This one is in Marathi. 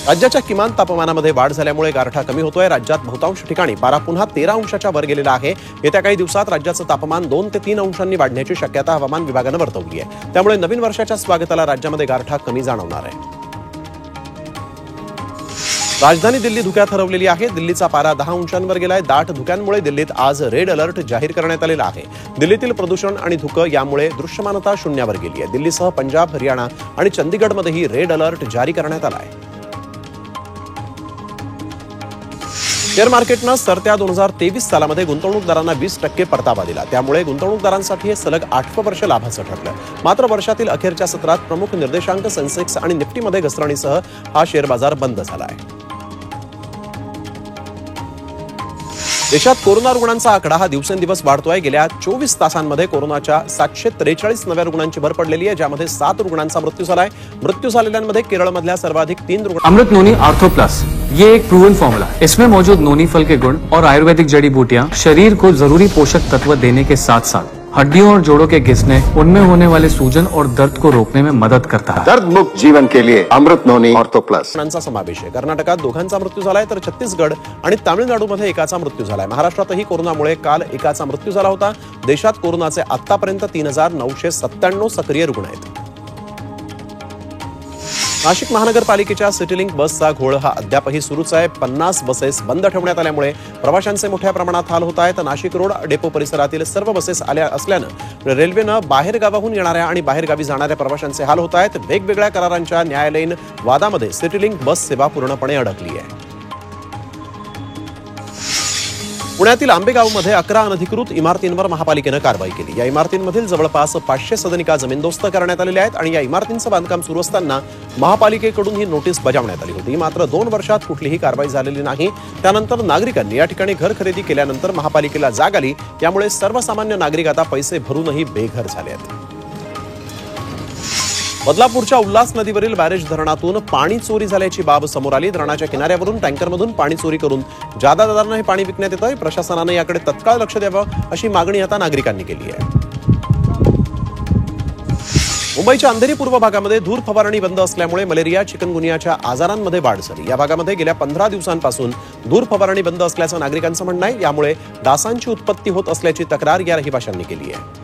राज्याच्या किमान तापमानामध्ये वाढ झाल्यामुळे गारठा कमी होतोय। राज्यात बहुतांश ठिकाणी पारा पुन्हा 13 अंशाच्या वर गेलेला आहे। येत्या काही दिवसात राज्याचं तापमान 2 ते 3 अंशांनी वाढण्याची शक्यता हवामान विभागानं वर्तवली आहे। त्यामुळे नवीन वर्षाच्या स्वागताला राज्यामध्ये गारठा कमी जाणवणार आहे। राजधानी दिल्ली धुक्यात हरवलेली आहे। दिल्लीचा पारा 10 अंशांवर गेलाय। दाट धुक्यांमुळे दिल्लीत आज रेड अलर्ट जाहीर करण्यात आलेला आहे। दिल्लीतील प्रदूषण आणि धुकं यामुळे दृश्यमानता शून्यावर गेली आहे। दिल्लीसह पंजाब, हरियाणा आणि चंदीगडमध्येही रेड अलर्ट जारी करण्यात आला आहे। शेअर मार्केटनं सरत्या 2023 सालामध्ये गुंतवणूकदारांना 20% परतावा दिला। त्यामुळे गुंतवणूकदारांसाठी हे सलग 8वं वर्ष लाभाचं ठरलं। मात्र वर्षातील अखेरच्या सत्रात प्रमुख निर्देशांक सेन्सेक्स आणि निफ्टीमध्ये घसरणीसह हा शेअर बाजार बंद झाला आहे। देशात कोरोना रुग्णांचा आकडा हा दिवसेंदिवस वाढतोय। गेल्या 24 तासांमध्ये कोरोनाच्या 743 नव्या रुग्णांची भर पडलेली आहे, ज्यामध्ये 7 रुग्णांचा मृत्यू झालाय। मृत्यू झालेल्यांमध्ये केरळमधल्या सर्वाधिक 3 रुग्ण। अमृत नोनी आर्थो प्लस, ये एक प्रूवन फॉर्मूला। इसमें मौजूद नोनी फल के गुण और आयुर्वेदिक जड़ी बूटियां शरीर को जरूरी पोषक तत्व देने के साथ साथ हड्डियों और जोड़ों के घिसने, उनमें होने वाले सूजन और दर्द को रोकने में मदद करता है। दर्द मुक्त जीवन के लिए अमृत नोनी ऑर्थो प्लस समावेश आहे। कर्नाटकात 2 मृत्यू झालाय, तर छत्तीसगड आणि तामिळनाडूमध्ये 1 मृत्यू झालाय। महाराष्ट्रातही कोरोनामुळे काल 1 मृत्यू झाला होता। देशात कोरोनाचे आतापर्यंत 3997 सक्रिय रुग्ण आहेत। नाशिक महानगरपालिकेच्या सिटीलिंक बसचा घोळ हा अद्यापही सुरूच आहे। 50 बसेस बंद ठेवण्यात आल्यामुळे प्रवाशांचे मोठ्या प्रमाणात हाल होत आहेत। नाशिक रोड डेपो परिसरातील सर्व बसेस आल्या असल्यानं रेल्वेनं बाहेरगावाहून येणाऱ्या आणि बाहेरगावी जाणाऱ्या प्रवाशांचे हाल होत आहेत। वेगवेगळ्या करारांच्या न्यायालयीन वादामध्ये सिटीलिंक बस सेवा पूर्णपणे अडकली आहे। पुण्यातील आंबेगावमध्ये 11 अनधिकृत इमारतींवर महापालिकेनं कारवाई केली। या इमारतींमधील जवळपास 500 सदनिका जमीनदोस्त करण्यात आलेल्या आहेत आणि या इमारतींचं बांधकाम सुरू असताना महापालिकेकडून ही नोटीस बजावण्यात आली होती। मात्र 2 वर्षात कुठलीही कारवाई झालेली नाही। त्यानंतर नागरिकांनी या ठिकाणी घर खरेदी केल्यानंतर महापालिकेला जाग आली। यामुळे सर्वसामान्य नागरिक आता पैसे भरूनही बेघर झाले आहेत। बदलापूरच्या उल्हास नदीवरील बॅरेज धरणातून पाणी चोरी झाल्याची बाब समोर आली। धरणाच्या किनाऱ्यावरून टँकरमधून पाणी चोरी करून जादा दराने हे पाणी विकण्यात येतंय। प्रशासनाने याकडे तत्काळ लक्ष द्यावं अशी मागणी आता नागरिकांनी केली आहे। मुंबईच्या अंधेरी पूर्व भागामध्ये धूर फवारणी बंद असल्यामुळे मलेरिया, चिकनगुनियाच्या आजारांमध्ये वाढ झाली। या भागामध्ये गेल्या 15 दिवसांपासून धूर फवारणी बंद असल्याचं नागरिकांचं म्हणणं आहे। यामुळे डासांची उत्पत्ती होत असल्याची तक्रार या रहिवाशांनी केली आहे।